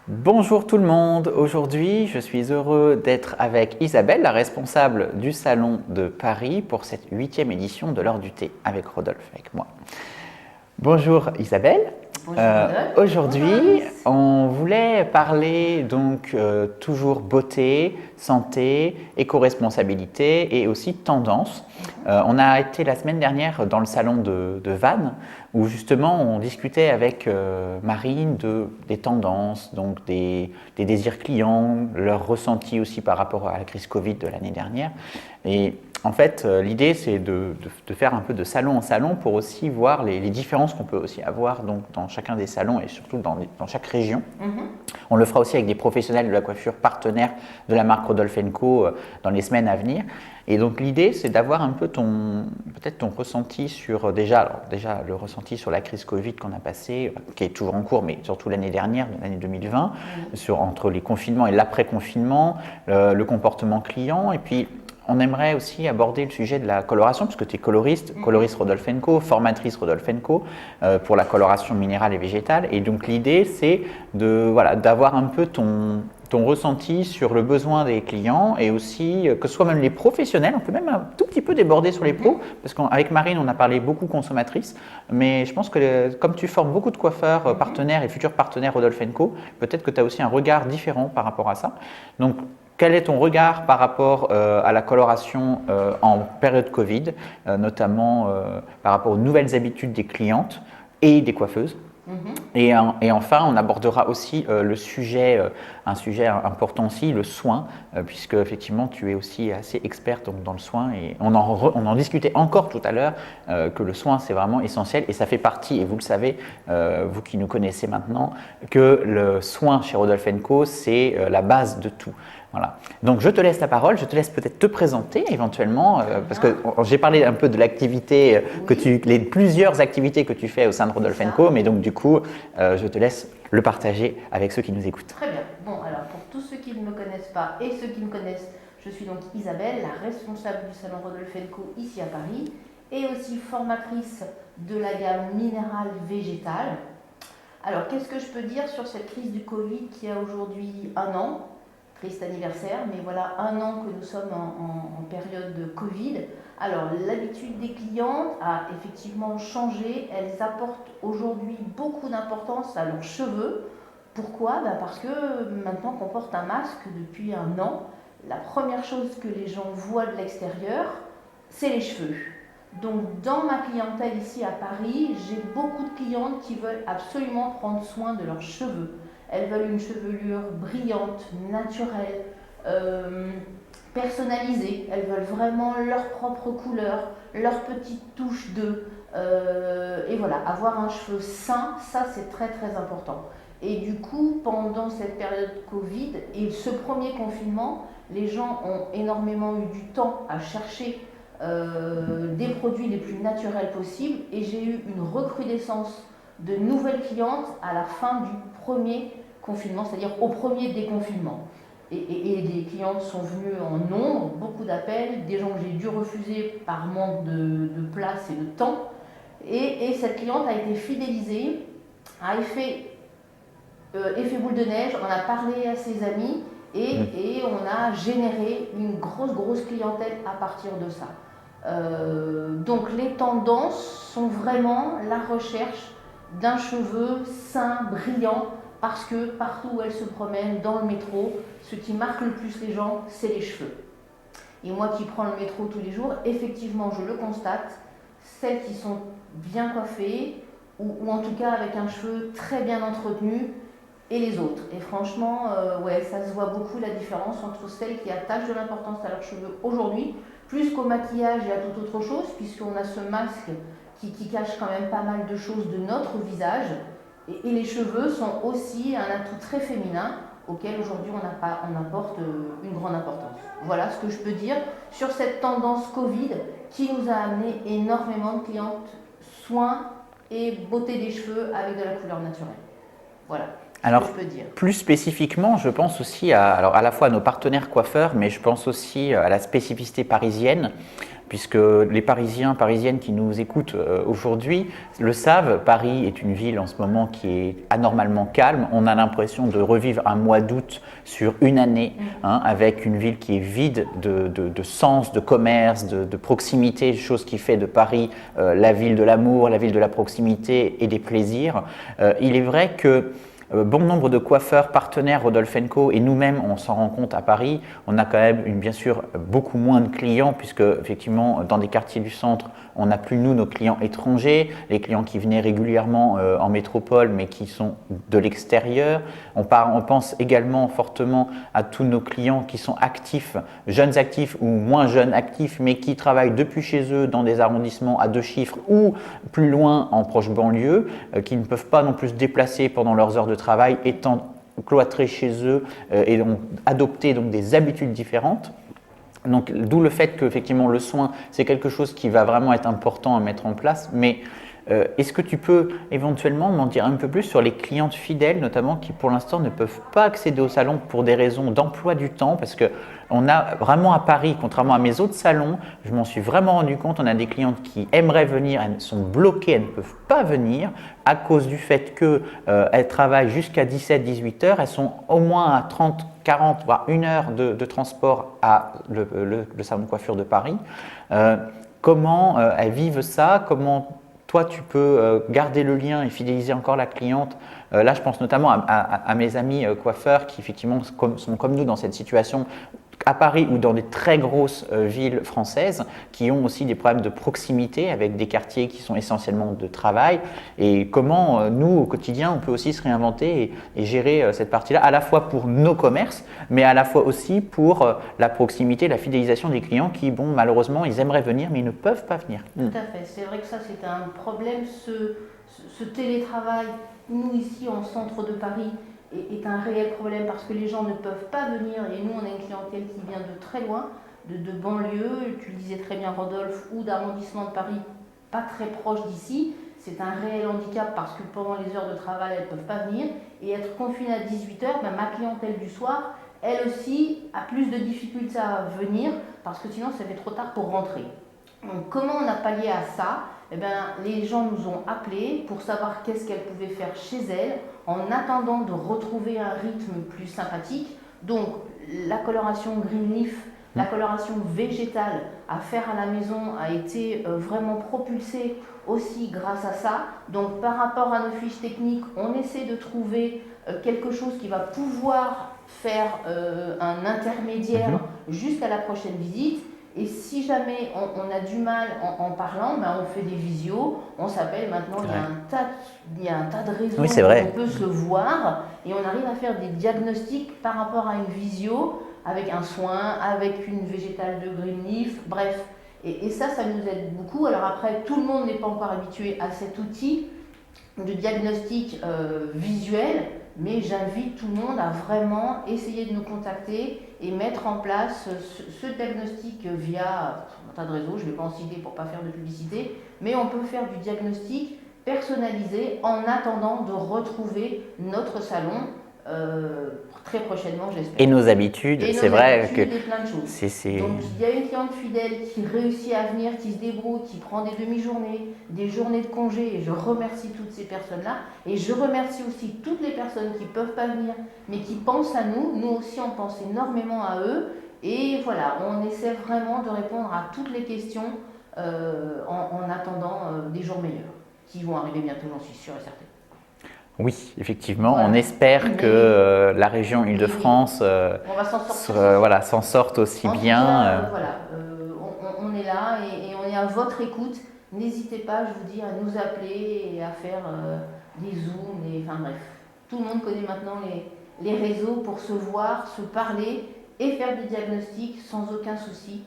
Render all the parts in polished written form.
Bonjour tout le monde, aujourd'hui je suis heureux d'être avec Isabelle, la responsable du Salon de Paris pour cette 8e édition de l'Heure du Thé, avec Rodolphe, avec moi. Bonjour Isabelle. Bonjour Rodolphe. Bonjour Aujourd'hui, Alice. on voulait parler donc toujours beauté, santé, éco-responsabilité et aussi tendance. On a été la semaine dernière dans le salon de Vannes où justement on discutait avec Marine des tendances, donc des désirs clients, leurs ressentis aussi par rapport à la crise Covid de l'année dernière. Et en fait, l'idée, c'est de faire un peu de salon en salon pour aussi voir les différences qu'on peut aussi avoir donc, dans chacun des salons et surtout dans chaque région. On le fera aussi avec des professionnels de la coiffure partenaires de la marque Rodolphe & Co dans les semaines à venir. Et donc l'idée, c'est d'avoir un peu peut-être ton ressenti sur déjà le ressenti sur la crise Covid qu'on a passée, qui est toujours en cours, mais surtout l'année dernière, l'année 2020, entre les confinements et l'après-confinement, le comportement client, et puis on aimerait aussi aborder le sujet de la coloration, puisque tu es coloriste, coloriste Rodolphe & Co, formatrice Rodolphe & Co, pour la coloration minérale et végétale. Et donc l'idée, c'est d'avoir un peu ton ressenti sur le besoin des clients et aussi que ce soit même les professionnels. On peut même un tout petit peu déborder sur les pros, parce qu'avec Marine, on a parlé beaucoup consommatrices, mais je pense que comme tu formes beaucoup de coiffeurs partenaires et futurs partenaires Rodolphe & Co, peut-être que tu as aussi un regard différent par rapport à ça. Donc, quel est ton regard par rapport à la coloration en période Covid, notamment par rapport aux nouvelles habitudes des clientes et des coiffeuses? Et enfin, on abordera aussi un sujet important aussi, le soin, puisque effectivement tu es aussi assez experte dans le soin et on en discutait encore tout à l'heure que le soin c'est vraiment essentiel et ça fait partie, et vous le savez, vous qui nous connaissez maintenant, que le soin chez Rodolphe & Co c'est la base de tout. Voilà. Donc je te laisse la parole, je te laisse peut-être te présenter éventuellement, parce que j'ai parlé un peu de l'activité les plusieurs activités que tu fais au sein de Rodolphe & Co, mais donc du coup, je te laisse le partager avec ceux qui nous écoutent. Très bien. Bon, alors pour tous ceux qui ne me connaissent pas et ceux qui me connaissent, je suis donc Isabelle, la responsable du salon Rodolphe & Co ici à Paris et aussi formatrice de la gamme minérale végétale. Alors, qu'est-ce que je peux dire sur cette crise du Covid qui a aujourd'hui 1 an? Triste anniversaire, mais voilà 1 an que nous sommes en période de Covid. Alors, l'habitude des clientes a effectivement changé. Elles apportent aujourd'hui beaucoup d'importance à leurs cheveux. Pourquoi? Parce que maintenant qu'on porte un masque depuis 1 an, la première chose que les gens voient de l'extérieur, c'est les cheveux. Donc dans ma clientèle ici à Paris, j'ai beaucoup de clientes qui veulent absolument prendre soin de leurs cheveux. Elles veulent une chevelure brillante, naturelle, personnalisée. Elles veulent vraiment leur propre couleur, leur petite touche de... et voilà, avoir un cheveu sain, ça c'est très très important. Et du coup, pendant cette période Covid et ce premier confinement, les gens ont énormément eu du temps à chercher des produits les plus naturels possibles et j'ai eu une recrudescence de nouvelles clientes à la fin du premier confinement, c'est-à-dire au premier déconfinement. Et des clientes sont venues en nombre, beaucoup d'appels, des gens que j'ai dû refuser par manque de place et de temps. Et cette cliente a été fidélisée, a effet boule de neige, on a parlé à ses amis et on a généré une grosse clientèle à partir de ça. Donc les tendances sont vraiment la recherche d'un cheveu sain, brillant, parce que partout où elles se promènent, dans le métro, ce qui marque le plus les gens, c'est les cheveux. Et moi qui prends le métro tous les jours, effectivement, je le constate, celles qui sont bien coiffées, ou en tout cas avec un cheveu très bien entretenu, et les autres. Et franchement, ouais, ça se voit beaucoup la différence entre celles qui attachent de l'importance à leurs cheveux aujourd'hui, plus qu'au maquillage et à toute autre chose, puisqu'on a ce masque qui cache quand même pas mal de choses de notre visage. Et les cheveux sont aussi un atout très féminin auquel aujourd'hui on apporte une grande importance. Voilà ce que je peux dire sur cette tendance Covid qui nous a amené énormément de clientes soins et beauté des cheveux avec de la couleur naturelle. Voilà. Alors, ce que je peux dire. plus spécifiquement, je pense aussi à la fois à nos partenaires coiffeurs, mais je pense aussi à la spécificité parisienne, puisque les Parisiens, Parisiennes qui nous écoutent aujourd'hui le savent, Paris est une ville en ce moment qui est anormalement calme. On a l'impression de revivre un mois d'août sur une année, avec une ville qui est vide de sens, de commerce, de proximité, chose qui fait de Paris la ville de l'amour, la ville de la proximité et des plaisirs. Il est vrai que bon nombre de coiffeurs partenaires Rodolphe & Co et nous-mêmes, on s'en rend compte à Paris, on a quand même bien sûr beaucoup moins de clients puisque effectivement dans des quartiers du centre, on n'a plus nous nos clients étrangers, les clients qui venaient régulièrement en métropole mais qui sont de l'extérieur. On pense également fortement à tous nos clients qui sont actifs, jeunes actifs ou moins jeunes actifs mais qui travaillent depuis chez eux dans des arrondissements à 2 chiffres ou plus loin en proche banlieue, qui ne peuvent pas non plus se déplacer pendant leurs heures de travail étant cloîtrés chez eux et donc adopter donc des habitudes différentes. Donc, d'où le fait qu'effectivement le soin, c'est quelque chose qui va vraiment être important à mettre en place. Mais est-ce que tu peux éventuellement m'en dire un peu plus sur les clientes fidèles, notamment qui pour l'instant ne peuvent pas accéder au salon pour des raisons d'emploi du temps? Parce qu'on a vraiment à Paris, contrairement à mes autres salons, je m'en suis vraiment rendu compte, on a des clientes qui aimeraient venir, elles sont bloquées, elles ne peuvent pas venir à cause du fait qu'elles travaillent jusqu'à 17-18 heures, elles sont au moins à 30, 40, voire 1 heure de transport à le salon de coiffure de Paris. Comment elles vivent ça? Comment toi, tu peux garder le lien et fidéliser encore la cliente? Là, je pense notamment à mes amis coiffeurs qui, effectivement, sont comme nous dans cette situation à Paris ou dans des très grosses villes françaises qui ont aussi des problèmes de proximité avec des quartiers qui sont essentiellement de travail. Et comment, nous, au quotidien, on peut aussi se réinventer et gérer cette partie-là, à la fois pour nos commerces, mais à la fois aussi pour la proximité, la fidélisation des clients qui, bon, malheureusement, ils aimeraient venir, mais ils ne peuvent pas venir. Tout à fait. C'est vrai que ça, c'est un problème. Ce télétravail, nous, ici, en centre de Paris, est un réel problème parce que les gens ne peuvent pas venir. Et nous, on a une clientèle qui vient de très loin, de banlieue, tu le disais très bien, Rodolphe, ou d'arrondissement de Paris, pas très proche d'ici. C'est un réel handicap parce que pendant les heures de travail, elles ne peuvent pas venir. Et être confinée à 18 h, ben, ma clientèle du soir, elle aussi a plus de difficultés à venir parce que sinon, ça fait trop tard pour rentrer. Donc, comment on a pallié à ça? Eh bien, les gens nous ont appelés pour savoir qu'est-ce qu'elles pouvaient faire chez elles en attendant de retrouver un rythme plus sympathique. Donc, la coloration Green Leaf, la coloration végétale à faire à la maison a été vraiment propulsée aussi grâce à ça. Donc, par rapport à nos fiches techniques, on essaie de trouver quelque chose qui va pouvoir faire un intermédiaire jusqu'à la prochaine visite. Et si jamais on a du mal en parlant, ben on fait des visios, on s'appelle maintenant, il y a un tas de réseaux Oui, où on peut se voir et on arrive à faire des diagnostics par rapport à une visio avec un soin, avec une végétale de Green Leaf, bref. Et ça nous aide beaucoup. Alors après, tout le monde n'est pas encore habitué à cet outil de diagnostic visuel, mais j'invite tout le monde à vraiment essayer de nous contacter et mettre en place ce diagnostic via un tas de réseaux, je ne vais pas en citer pour ne pas faire de publicité, mais on peut faire du diagnostic personnalisé en attendant de retrouver notre salon très prochainement, j'espère. Et nos habitudes, c'est vrai que plein de choses. Donc il y a une cliente fidèle qui réussit à venir, qui se débrouille, qui prend des demi-journées, des journées de congé, et je remercie toutes ces personnes-là. Et je remercie aussi toutes les personnes qui ne peuvent pas venir, mais qui pensent à nous. Nous aussi, on pense énormément à eux. Et voilà, on essaie vraiment de répondre à toutes les questions en attendant des jours meilleurs, qui vont arriver bientôt, j'en suis sûre et certaine. Oui, effectivement, voilà. On espère que la région Île-de-France s'en sorte aussi bien. On est là et on est à votre écoute. N'hésitez pas, je vous dis, à nous appeler et à faire des zooms. Enfin bref, tout le monde connaît maintenant les réseaux pour se voir, se parler et faire des diagnostics sans aucun souci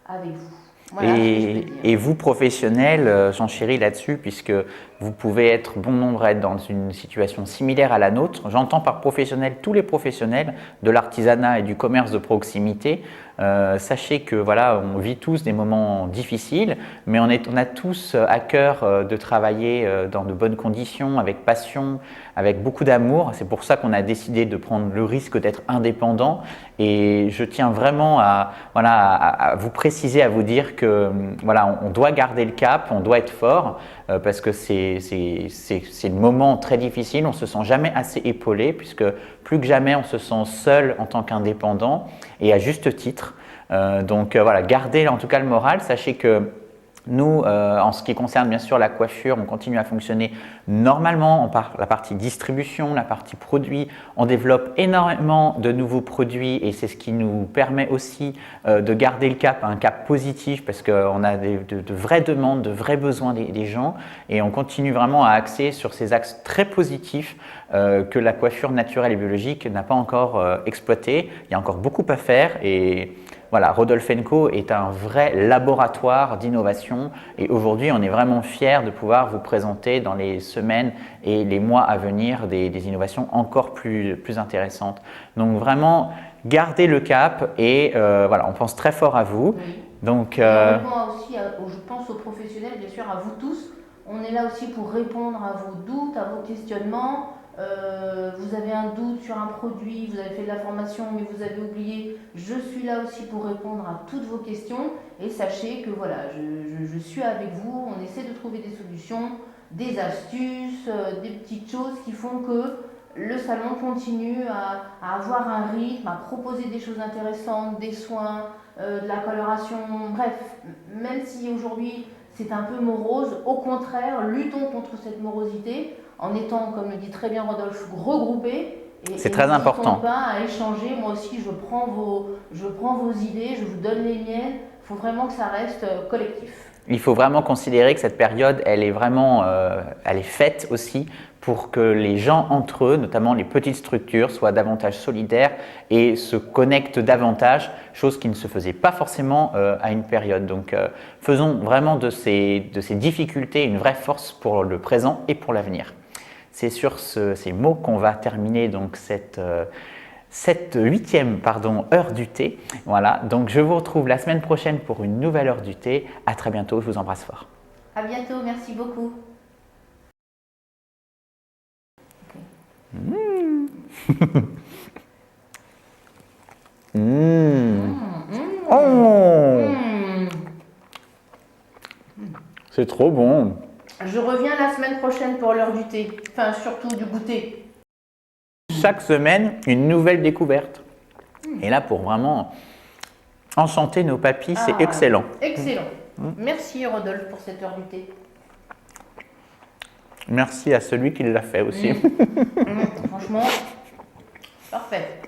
avec vous. Voilà, et vous, professionnels, j'enchéris là-dessus, puisque vous pouvez être bon nombre à être dans une situation similaire à la nôtre. J'entends par professionnels tous les professionnels de l'artisanat et du commerce de proximité. Sachez que voilà, on vit tous des moments difficiles, mais on a tous à cœur de travailler dans de bonnes conditions, avec passion, avec beaucoup d'amour. C'est pour ça qu'on a décidé de prendre le risque d'être indépendant. Et je tiens vraiment à vous préciser, à vous dire que voilà, on doit garder le cap, on doit être fort parce que c'est le moment très difficile. On ne se sent jamais assez épaulé puisque plus que jamais on se sent seul en tant qu'indépendant et à juste titre. Voilà, gardez en tout cas le moral. Sachez que nous, en ce qui concerne bien sûr la coiffure, on continue à fonctionner normalement par la partie distribution, la partie produit. On développe énormément de nouveaux produits et c'est ce qui nous permet aussi de garder le cap, un cap positif parce qu'on a de vraies demandes, de vrais besoins des gens et on continue vraiment à axer sur ces axes très positifs que la coiffure naturelle et biologique n'a pas encore exploité. Il y a encore beaucoup à faire et voilà, Rodolphe & Co est un vrai laboratoire d'innovation et aujourd'hui on est vraiment fiers de pouvoir vous présenter dans les semaines et les mois à venir des innovations encore plus intéressantes. Donc vraiment gardez le cap et voilà, on pense très fort à vous. Oui. Donc, Et on répond aussi, je pense aux professionnels, bien sûr, à vous tous. On est là aussi pour répondre à vos doutes, à vos questionnements. Vous avez un doute sur un produit, vous avez fait de la formation mais vous avez oublié, je suis là aussi pour répondre à toutes vos questions et sachez que voilà, je suis avec vous, on essaie de trouver des solutions, des astuces, des petites choses qui font que le salon continue à avoir un rythme, à proposer des choses intéressantes, des soins, de la coloration, bref, même si aujourd'hui c'est un peu morose, au contraire, luttons contre cette morosité en étant, comme le dit très bien Rodolphe, regroupés. C'est très important. Pas à échanger. Moi aussi, je prends vos idées, je vous donne les miennes. Il faut vraiment que ça reste collectif. Il faut vraiment considérer que cette période, elle est vraiment, elle est faite aussi pour que les gens entre eux, notamment les petites structures, soient davantage solidaires et se connectent davantage, chose qui ne se faisait pas forcément à une période. Donc, faisons vraiment de ces difficultés une vraie force pour le présent et pour l'avenir. C'est sur ces mots qu'on va terminer donc cette 8e heure du thé. Voilà, donc je vous retrouve la semaine prochaine pour une nouvelle heure du thé. À très bientôt, je vous embrasse fort. À bientôt, merci beaucoup. C'est trop bon. Je reviens la semaine prochaine pour l'heure du thé, enfin surtout du goûter. Chaque semaine, une nouvelle découverte. Et là, pour vraiment enchanter nos papilles, c'est excellent. Excellent. Merci Rodolphe pour cette heure du thé. Merci à celui qui l'a fait aussi. Franchement, parfait.